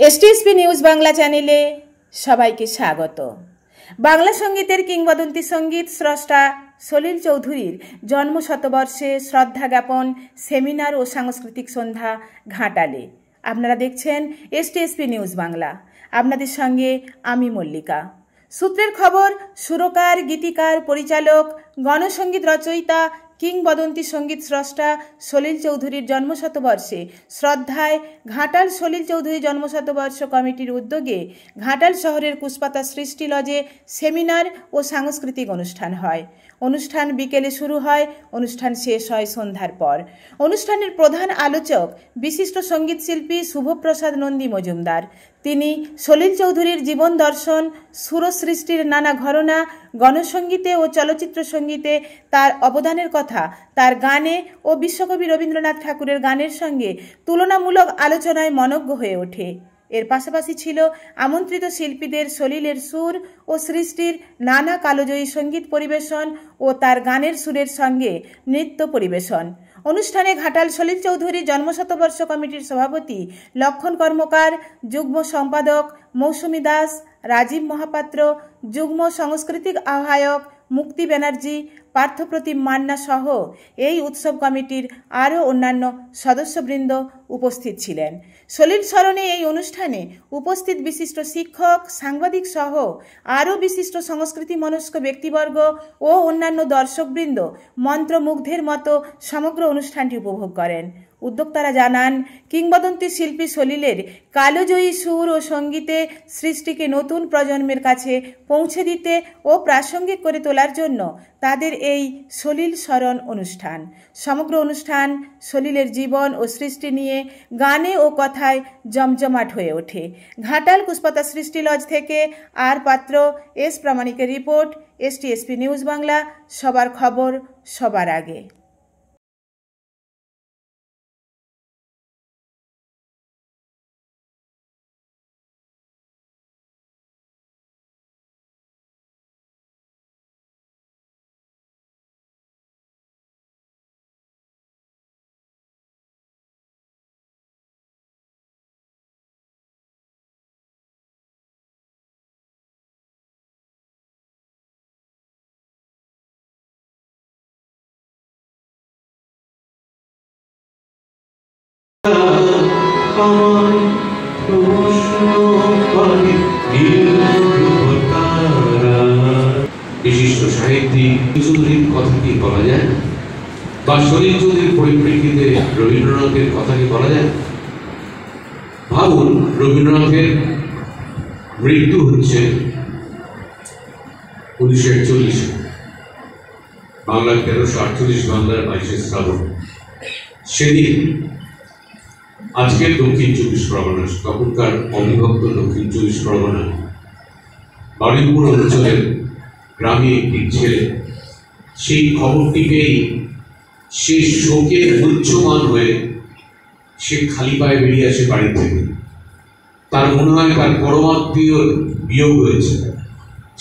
एसटीएसपी news Bangla চ্যানেলে সবাইকে স্বাগত। বাংলা সঙ্গীতের কিংবদন্তি সঙ্গীত স্রষ্টা সলিল চৌধুরীর জন্ম শতবর্ষে শ্রদ্ধা জ্ঞাপন সেমিনার ও সাংস্কৃতিক সন্ধ্যা ঘাটালে। আপনারা দেখছেন এসটিএসপি নিউজ বাংলা, আপনাদের সঙ্গে আমি মল্লিকা। সূত্রের খবর, সুরকার, গীতিকার, পরিচালক, গণসঙ্গীত রচয়িতা, কিংবদন্তি সঙ্গীত স্রষ্টা সলিল চৌধুরীর জন্মশতবর্ষে শ্রদ্ধায় ঘাটাল সলিল চৌধুরী জন্মশতবর্ষ কমিটির উদ্যোগে ঘাটাল শহরের কুশপাতা সৃষ্টি লজে সেমিনার ও সাংস্কৃতিক অনুষ্ঠান হয়। অনুষ্ঠান বিকেলে শুরু হয়, অনুষ্ঠান শেষ হয় সন্ধ্যার পর। অনুষ্ঠানের প্রধান আলোচক বিশিষ্ট সঙ্গীত শিল্পী শুভপ্রসাদ নন্দী মজুমদার। তিনি সলিল চৌধুরীর জীবন দর্শন, সুরসৃষ্টির নানা ঘরনা, গণসঙ্গীতে ও চলচ্চিত্র সঙ্গীতে তার অবদানের কথা, তার গানে ও বিশ্বকবি রবীন্দ্রনাথ ঠাকুরের গানের সঙ্গে তুলনামূলক আলোচনায় মনজ্ঞ হয়ে ওঠে। এর পাশাপাশি ছিল আমন্ত্রিত শিল্পীদের সলিলের সুর ও সৃষ্টির নানা কালজয়ী সঙ্গীত পরিবেশন ও তার গানের সুরের সঙ্গে নৃত্য পরিবেশন। অনুষ্ঠানে ঘাটাল সলিল চৌধুরী জন্মশতবর্ষ কমিটির সভাপতি লক্ষণ কর্মকার, যুগ্ম সম্পাদক মৌসুমী দাস, রাজীব মহাপাত্র, যুগ্ম সাংস্কৃতিক আহ্বায়ক মুক্তি ব্যানার্জি, পার্থপ্রতিম মান্না সহ এই উৎসব কমিটির আরও অন্যান্য সদস্যবৃন্দ উপস্থিত ছিলেন। সলিল স্মরণে এই অনুষ্ঠানে উপস্থিত বিশিষ্ট শিক্ষক, সাংবাদিক সহ আরও বিশিষ্ট সংস্কৃতি মনস্ক ব্যক্তিবর্গ ও অন্যান্য দর্শকবৃন্দ মন্ত্রমুগ্ধের মতো সমগ্র অনুষ্ঠানটি উপভোগ করেন। উদ্যোক্তারা জানান, কিংবদন্তি শিল্পী সলিলের কালজয়ী সুর ও সঙ্গীতে সৃষ্টিকে নতুন প্রজন্মের কাছে পৌঁছে দিতে ও প্রাসঙ্গিক করে তোলার জন্য তাদের এই সলিল স্মরণ অনুষ্ঠান। সমগ্র অনুষ্ঠান সলিলের জীবন ও সৃষ্টি নিয়ে গানে ও কথায় জমজমাট হয়ে ওঠে। ঘাটাল কুশপাতা সৃষ্টি লজ থেকে আর পাত্র, এস প্রামাণিকের রিপোর্ট, এসটিএসপি নিউজ বাংলা, সবার খবর সবার আগে। বিশিষ্ট সাহিত্যিক চৌধুরীর কথা কি বলা যায়, বা সলিল চৌধুরীর পরিপ্রেক্ষিতে রবীন্দ্রনাথের কথা কি বলা যায়? ভাবুন, রবীন্দ্রনাথের মৃত্যু হচ্ছে 1941, বাংলার 1348, বাংলার 22শে শ্রাবণ। সেদিন আজকের দক্ষিণ 24 পরগনা, তখনকার অবিভক্ত দক্ষিণ 24 পরগনা বারুইপুর অঞ্চলের গ্রামে একটি ছেলে সেই খবরটি পেয়েই সে শোকে উচ্ছ্বমান হয়ে সে খালি পায়ে বেরিয়ে আসে বাড়ি থেকে। তার মনে হয় তার পরমাত্মীয় বিয়োগ হয়েছে।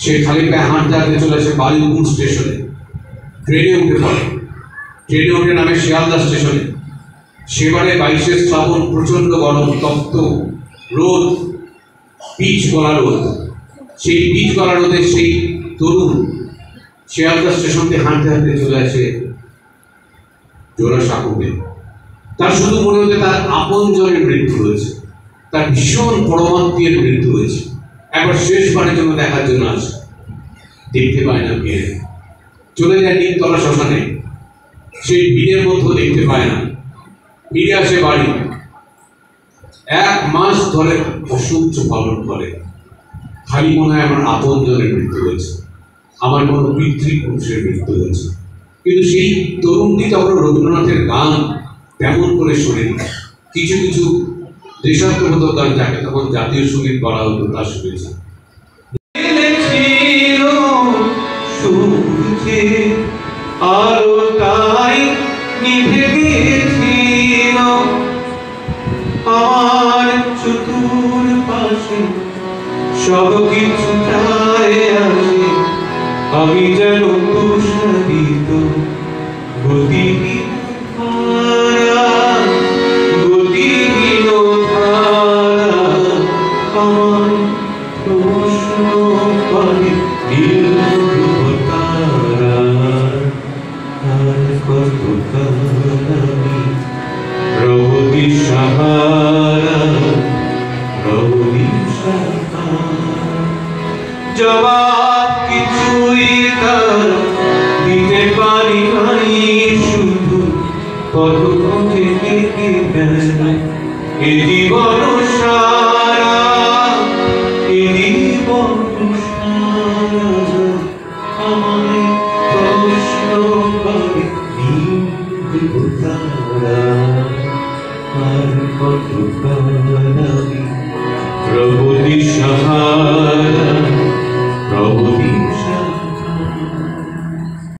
সে খালি পায়ে হাঁটতে হাঁটতে চলে আসে বারুইপুর স্টেশনে। ট্রেনে উঠে পড়ে, ট্রেনে উঠে নামে শিয়ালদা স্টেশনে। সেবারে 22শে শ্রাবণ, প্রচন্ড গরম, তপ্ত রোদ, পিচ গলা রোদ। সেই পিচ গলা রোদে সেই তরুণ শিয়ালদা স্টেশন থেকে হাঁটতে হাঁটতে চলে আসে জোড়াসাঁকোতে। তার শুধু মনে হতে তার আপন জনের মৃত্যু হয়েছে, তার ভীষণ পরমাত্মীয়ের মৃত্যু হয়েছে। একবার শেষবারের জন্য দেখার জন্য আসে, দেখতে পায় না বিয়ে, চলে যায় নিমতলা শ্মশানে। সেই বিয়ের মধ্যেও দেখতে পায় না, ফিরে আসে বাড়ি। 1 মাস ধরে অসহ্য পালন করে, খালি মনে হয় আমার আপন জনের মৃত্যু হয়েছে, আমার কোনো পিতৃপুরুষের মৃত্যু হয়েছে। কিন্তু সেই তরুণটি তখন রবীন্দ্রনাথের গান তেমন করে শোনেন। কিছু কিছু দেশাত্মবোধক গান, যাকে তখন জাতীয় সঙ্গীত বলা হতো, তা শুনেছে। আমার চতুর পাশে সব কিছু প্রায় আছে, আমি যেন তুষারিত গতিহীন ধারা, গতিহীন ধারা। কতকাল রব দিশাহারা রব দিশাহারা জবাব কিছুই তার দিতে পারি নাই শুধু পদপথে থেকে গেল এ জীবন সারা এ জীবন সারা আমায় প্রশ্ন করে তারা আর কত কাল প্রভু দিশাহারা